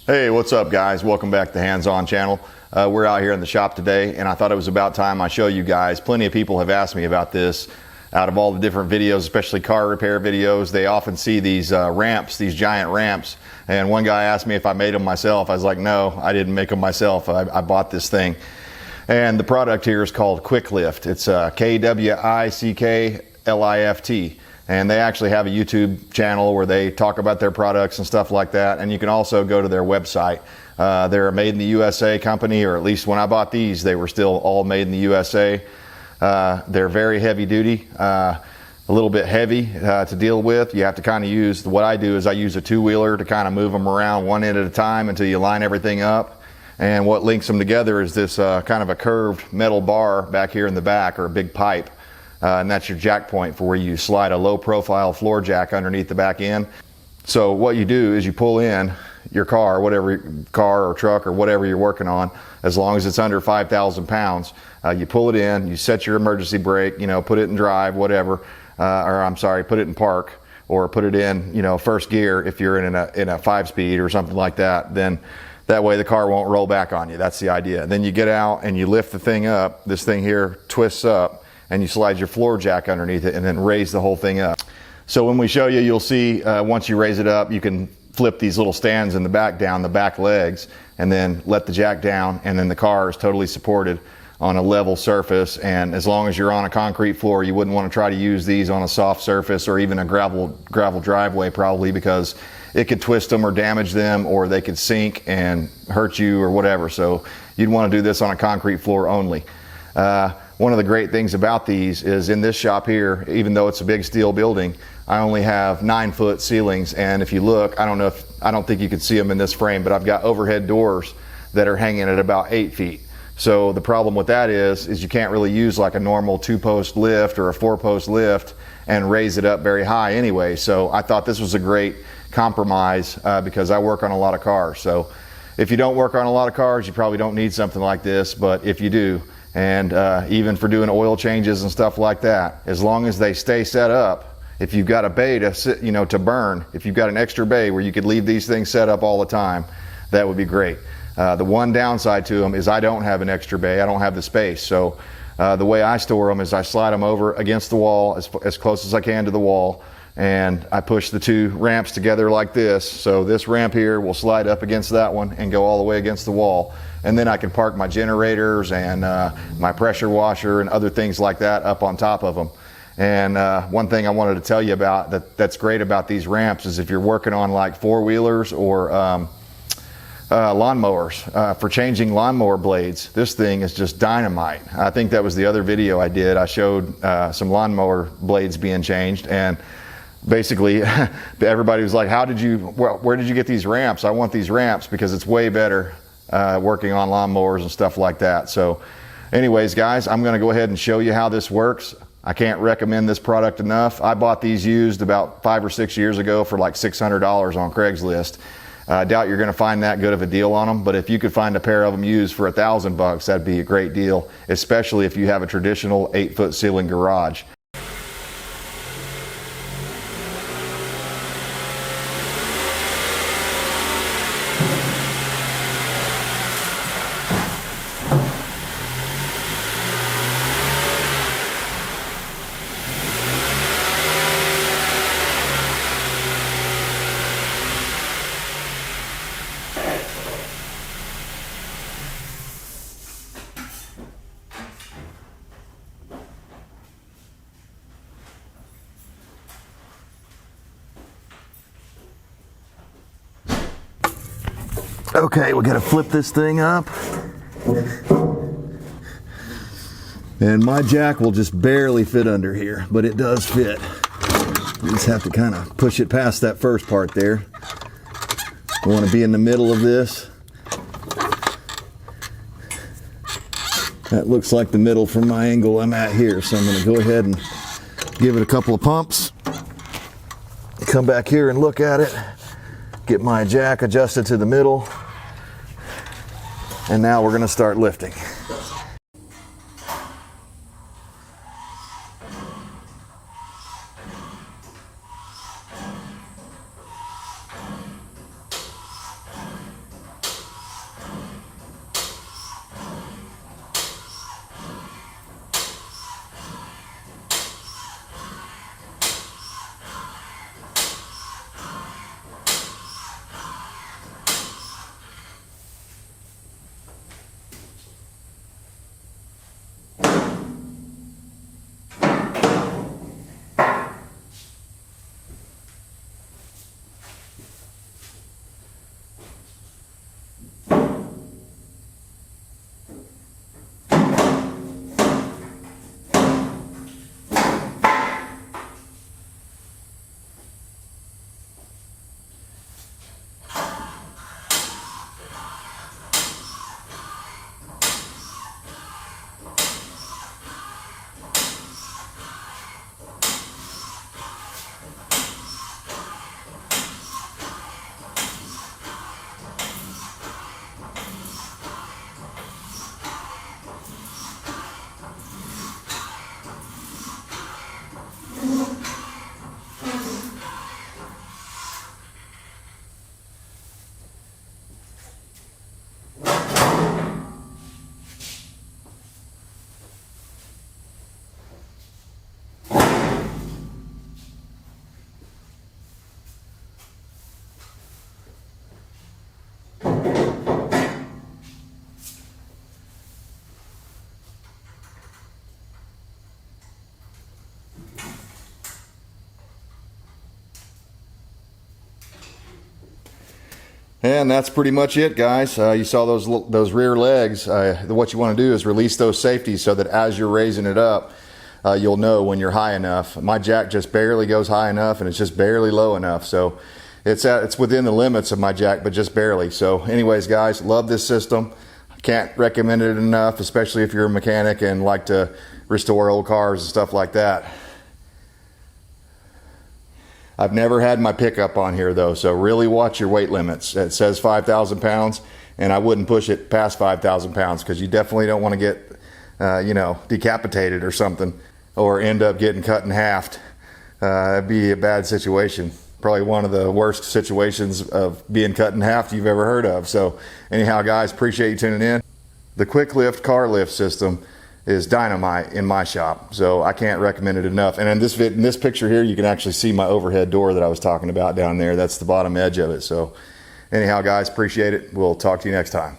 Hey, what's up guys? Welcome back to the Hands On channel. We're out here in the shop today and I thought it was about time I show you guys. Plenty of people have asked me about this. Out of all the different videos, especially car repair videos, they often see these ramps, these giant ramps. And one guy asked me if I made them myself. I was like, no, I didn't make them myself. I bought this thing. And the product here is called Kwick Lift. It's Kwicklift. And they actually have a YouTube channel where they talk about their products and stuff like that. And you can also go to their website. They're a made in the USA company, or at least when I bought these, they were still all made in the USA. They're very heavy duty, a little bit heavy to deal with. You have to kind of use, what I do is I use a two-wheeler to kind of move them around one end at a time until you line everything up. And what links them together is this kind of a curved metal bar back here in the back, or a big pipe. And that's your jack point for where you slide a low profile floor jack underneath the back end. So what you do is you pull in your car, whatever car or truck or whatever you're working on, as long as it's under 5,000 pounds, you pull it in, you set your emergency brake, put it in drive, whatever, or I'm sorry, put it in park, or put it in, first gear if you're in a 5-speed or something like that. Then that way the car won't roll back on you. That's the idea. Then you get out and you lift the thing up. This thing here twists up, and you slide your floor jack underneath it and then raise the whole thing up. So when we show you, you'll see once you raise it up, you can flip these little stands in the back down, the back legs, and then let the jack down, and then the car is totally supported on a level surface. And as long as you're on a concrete floor, you wouldn't want to try to use these on a soft surface or even a gravel driveway, probably, because it could twist them or damage them, or they could sink and hurt you or whatever. So you'd want to do this on a concrete floor only. One of the great things about these is in this shop here, even though it's a big steel building, I only have 9-foot ceilings. And if you look, I don't think you can see them in this frame, but I've got overhead doors that are hanging at about 8 feet. So the problem with that is you can't really use like a normal 2-post lift or a 4-post lift and raise it up very high anyway. So I thought this was a great compromise because I work on a lot of cars. So if you don't work on a lot of cars, you probably don't need something like this, but if you do, and even for doing oil changes and stuff like that, as long as they stay set up, if you've got a bay to sit, to burn, if you've got an extra bay where you could leave these things set up all the time, that would be great. The one downside to them is I don't have an extra bay. I don't have the space. So the way I store them is I slide them over against the wall as close as I can to the wall, and I push the two ramps together like this. So this ramp here will slide up against that one and go all the way against the wall. And then I can park my generators and my pressure washer and other things like that up on top of them. And one thing I wanted to tell you about that's great about these ramps is if you're working on like 4-wheelers or lawnmowers, for changing lawnmower blades, this thing is just dynamite. I think that was the other video I did. I showed some lawnmower blades being changed, and basically everybody was like, where did you get these ramps? I want these ramps because it's way better working on lawnmowers and stuff like that. So anyways guys, I'm going to go ahead and show you how this works. I can't recommend this product enough. I bought these used about 5 or 6 years ago for like $600 on Craigslist. I doubt you're going to find that good of a deal on them, but if you could find a pair of them used for $1,000, that'd be a great deal, especially if you have a traditional 8-foot ceiling garage. Okay, we gotta flip this thing up. And my jack will just barely fit under here, but it does fit. You just have to kind of push it past that first part there. You want to be in the middle of this. That looks like the middle from my angle I'm at here, so I'm going to go ahead and give it a couple of pumps. Come back here and look at it. Get my jack adjusted to the middle. And now we're going to start lifting. And that's pretty much it, guys. You saw those rear legs. What you want to do is release those safeties so that as you're raising it up, you'll know when you're high enough. My jack just barely goes high enough, and it's just barely low enough. So it's within the limits of my jack, but just barely. So anyways, guys, love this system. Can't recommend it enough, especially if you're a mechanic and like to restore old cars and stuff like that. I've never had my pickup on here though, so really watch your weight limits. It says 5,000 pounds, and I wouldn't push it past 5,000 pounds because you definitely don't want to get, decapitated or something, or end up getting cut in half. That'd be a bad situation. Probably one of the worst situations of being cut in half you've ever heard of. So anyhow, guys, appreciate you tuning in. The Kwick lift car lift system is dynamite in my shop, so I can't recommend it enough. And in this picture here, you can actually see my overhead door that I was talking about down there. That's the bottom edge of it. So anyhow, guys, appreciate it. We'll talk to you next time.